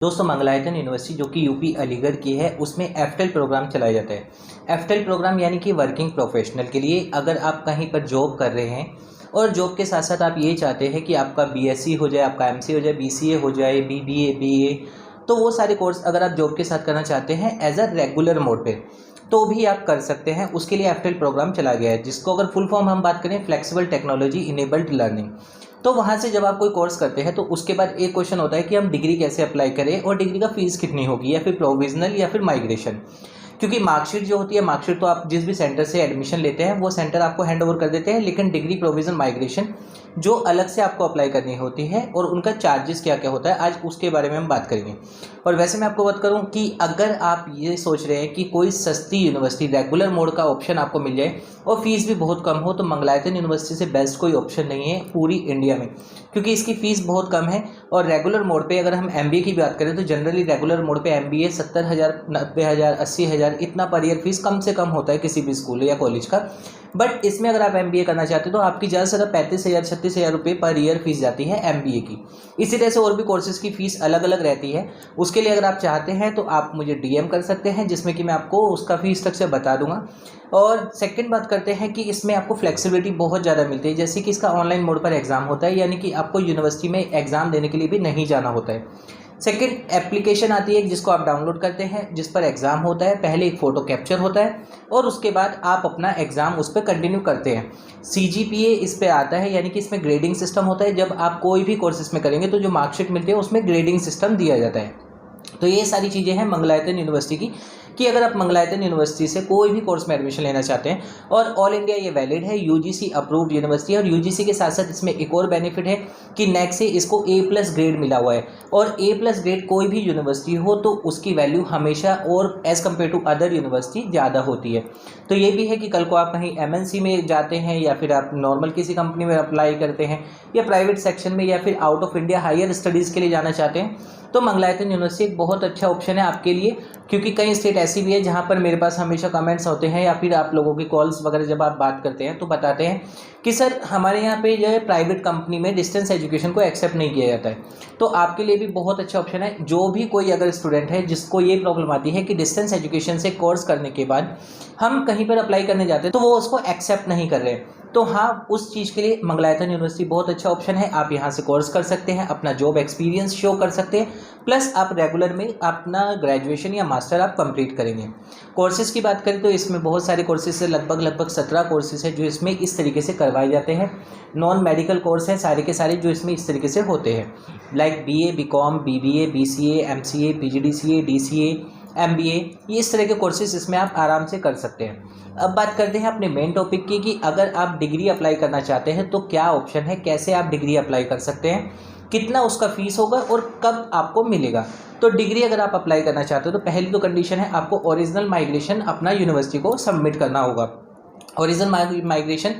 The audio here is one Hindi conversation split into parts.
दोस्तों मंगलायतन यूनिवर्सिटी जो कि यूपी अलीगढ़ की है उसमें एफटेल प्रोग्राम चलाया जाता है। एफटेल प्रोग्राम यानी कि वर्किंग प्रोफेशनल के लिए अगर आप कहीं पर जॉब कर रहे हैं और जॉब के साथ साथ आप ये चाहते हैं कि आपका बीएससी हो जाए, आपका एमसी हो जाए, बीसीए हो जाए, बीबीए, बीए, तो वो सारे कोर्स अगर आप जॉब के साथ करना चाहते हैं एज अ रेगुलर मोड पे तो भी आप कर सकते हैं। उसके लिए एफटेल प्रोग्राम चला गया है जिसको अगर फुल फॉर्म हम बात करें फ्लेक्सिबल टेक्नोलॉजी इनेबल्ड लर्निंग। तो वहाँ से जब आप कोई कोर्स करते हैं तो उसके बाद एक क्वेश्चन होता है कि हम डिग्री कैसे अप्लाई करें और डिग्री का फीस कितनी होगी, या फिर प्रोविजनल या फिर माइग्रेशन। क्योंकि मार्कशीट जो होती है, मार्कशीट तो आप जिस भी सेंटर से एडमिशन लेते हैं वो सेंटर आपको हैंड ओवर कर देते हैं, लेकिन डिग्री प्रोविजन माइग्रेशन जो अलग से आपको अप्लाई करनी होती है और उनका चार्जेस क्या क्या होता है आज उसके बारे में हम बात करेंगे। और वैसे मैं आपको बात करूं कि अगर आप ये सोच रहे हैं कि कोई सस्ती यूनिवर्सिटी रेगुलर मोड का ऑप्शन आपको मिल जाए और फीस भी बहुत कम हो, तो मंगलायतन यूनिवर्सिटी से बेस्ट कोई ऑप्शन नहीं है पूरी इंडिया में, क्योंकि इसकी फ़ीस बहुत कम है। और रेगुलर मोड पे अगर हम एमबीए की बात करें तो जनरली रेगुलर मोड पे एमबीए 70,000, 90,000, 80,000 इतना पर ईयर फीस कम से कम होता है किसी भी स्कूल या कॉलेज का। बट इसमें अगर आप एमबीए करना चाहते हो तो आपकी ज़्यादा से ज़्यादा 35,000, 36,000 रुपये पर ईयर फीस जाती है एमबीए की। इसी तरह से और भी कोर्सेज़ की फ़ीस अलग अलग रहती है। उसके लिए अगर आप चाहते हैं तो आप मुझे डीएम कर सकते हैं, जिसमें कि मैं आपको उसका फ़ीस स्ट्रक्चर बता दूंगा। और सेकंड बात करते हैं कि इसमें आपको फ्लेक्सिबिलिटी बहुत ज़्यादा मिलती है, जैसे कि इसका ऑनलाइन मोड पर एग्ज़ाम होता है, यानी कि आपको यूनिवर्सिटी में एग्ज़ाम देने के लिए भी नहीं जाना होता है। सेकंड एप्लीकेशन आती है जिसको आप डाउनलोड करते हैं, जिस पर एग्ज़ाम होता है। पहले एक फ़ोटो कैप्चर होता है और उसके बाद आप अपना एग्ज़ाम उस पर कंटिन्यू करते हैं। सीजीपीए इस पे आता है, यानी कि इसमें ग्रेडिंग सिस्टम होता है। जब आप कोई भी कोर्सेज में करेंगे तो जो मार्कशीट मिलती है उसमें ग्रेडिंग सिस्टम दिया जाता है। तो ये सारी चीज़ें हैं मंगलायतन यूनिवर्सिटी की, कि अगर आप मंगलायतन यूनिवर्सिटी से कोई भी कोर्स में एडमिशन लेना चाहते हैं और ऑल इंडिया ये वैलिड है, यूजीसी अप्रूव्ड यूनिवर्सिटी है। और यूजीसी के साथ साथ इसमें एक और बेनिफिट है कि नेक से इसको A+ ग्रेड मिला हुआ है, और A+ ग्रेड कोई भी यूनिवर्सिटी हो तो उसकी वैल्यू हमेशा और as compare to other university ज़्यादा होती है। तो ये भी है कि कल को आप कहीं MNC में जाते हैं या फिर आप नॉर्मल किसी कंपनी में अप्लाई करते हैं या प्राइवेट सेक्शन में या फिर out of India higher studies के लिए जाना चाहते हैं, तो मंगलायतन यूनिवर्सिटी एक बहुत अच्छा ऑप्शन है आपके लिए। क्योंकि कई स्टेट ऐसी भी है जहाँ पर मेरे पास हमेशा कमेंट्स होते हैं या फिर आप लोगों की कॉल्स वगैरह जब आप बात करते हैं तो बताते हैं कि सर हमारे यहाँ पे जो है प्राइवेट कंपनी में डिस्टेंस एजुकेशन को एक्सेप्ट नहीं किया जाता है। तो आपके लिए भी बहुत अच्छा ऑप्शन है। जो भी कोई अगर स्टूडेंट है जिसको ये प्रॉब्लम आती है कि डिस्टेंस एजुकेशन से कोर्स करने के बाद हम कहीं पर अप्लाई करने जाते हैं तो वो उसको एक्सेप्ट नहीं कर रहे, तो हाँ, उस चीज़ के लिए मंगलायतन यूनिवर्सिटी बहुत अच्छा ऑप्शन है। आप यहाँ से कोर्स कर सकते हैं, अपना जॉब एक्सपीरियंस शो कर सकते हैं, प्लस आप रेगुलर में अपना ग्रेजुएशन या मास्टर आप कंप्लीट करेंगे। कोर्सेज़ की बात करें तो इसमें बहुत सारे कोर्सेज है, लगभग 17 कोर्सेज है जो इसमें इस तरीके से करवाए जाते हैं। नॉन मेडिकल कोर्स हैं सारे के सारे जो इसमें इस तरीके से होते हैं, like BA, BCom, BBA, BCA, MCA, PGDCA, DCA, MBA, ये इस तरह के कोर्सेज इसमें आप आराम से कर सकते हैं। अब बात करते हैं अपने मेन टॉपिक की कि अगर आप डिग्री अप्लाई करना चाहते हैं तो क्या ऑप्शन है, कैसे आप डिग्री अप्लाई कर सकते हैं, कितना उसका फीस होगा और कब आपको मिलेगा। तो डिग्री अगर आप अप्लाई करना चाहते हो तो पहली तो कंडीशन है आपको ओरिजिनल माइग्रेशन अपना यूनिवर्सिटी को सबमिट करना होगा। ओरिजिनल माइग्रेशन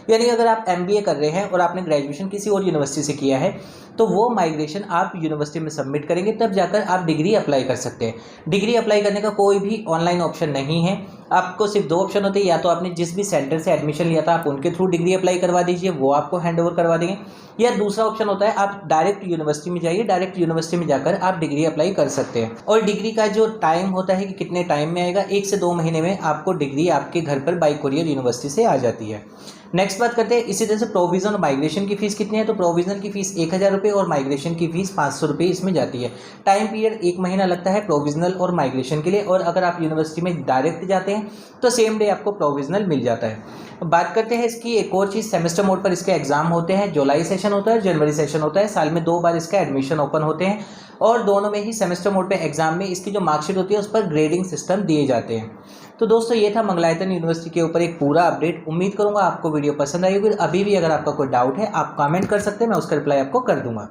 यानी अगर आप MBA कर रहे हैं और आपने ग्रेजुएशन किसी और यूनिवर्सिटी से किया है तो वो माइग्रेशन आप यूनिवर्सिटी में सबमिट करेंगे, तब जाकर आप डिग्री अप्लाई कर सकते हैं। डिग्री अप्लाई करने का कोई भी ऑनलाइन ऑप्शन नहीं है, आपको सिर्फ 2 ऑप्शन होते हैं, या तो आपने जिस भी सेंटर से एडमिशन लिया था आप उनके थ्रू डिग्री अप्लाई करवा दीजिए, वो आपको हैंड ओवर करवा देंगे, या दूसरा ऑप्शन होता है आप डायरेक्ट यूनिवर्सिटी में जाइए, डायरेक्ट यूनिवर्सिटी में जाकर आप डिग्री अप्लाई कर सकते हैं। और डिग्री का जो टाइम होता है कि कितने टाइम में आएगा, 1 से 2 महीने में आपको डिग्री आपके घर पर बाई कोरियर यूनिवर्सिटी से आ जाती है। नेक्स्ट बात करते हैं इसी तरह से प्रोविजन और माइग्रेशन की फ़ीस कितनी है। तो प्रोविजन की फ़ीस 1,000 रुपये और माइग्रेशन की फ़ीस 500 रुपये इसमें जाती है। टाइम पीरियड 1 महीना लगता है प्रोविजनल और माइग्रेशन के लिए, और अगर आप यूनिवर्सिटी में डायरेक्ट जाते हैं तो सेम डे आपको प्रोविजनल मिल जाता है। बात करते हैं इसकी एक और चीज़, सेमेस्टर मोड पर इसके एग्जाम होते हैं। जुलाई सेशन होता है, जनवरी सेशन होता है, साल में 2 बार इसका एडमिशन ओपन होते हैं, और दोनों में ही सेमेस्टर मोड पे एग्जाम में इसकी जो मार्कशीट होती है उस पर ग्रेडिंग सिस्टम दिए जाते हैं। तो दोस्तों ये था मंगलायतन यूनिवर्सिटी के ऊपर एक पूरा अपडेट। उम्मीद करूंगा आपको वीडियो पसंद आई होगी। अभी भी अगर आपका कोई डाउट है आप कमेंट कर सकते हैं, मैं उसका रिप्लाई आपको कर दूंगा।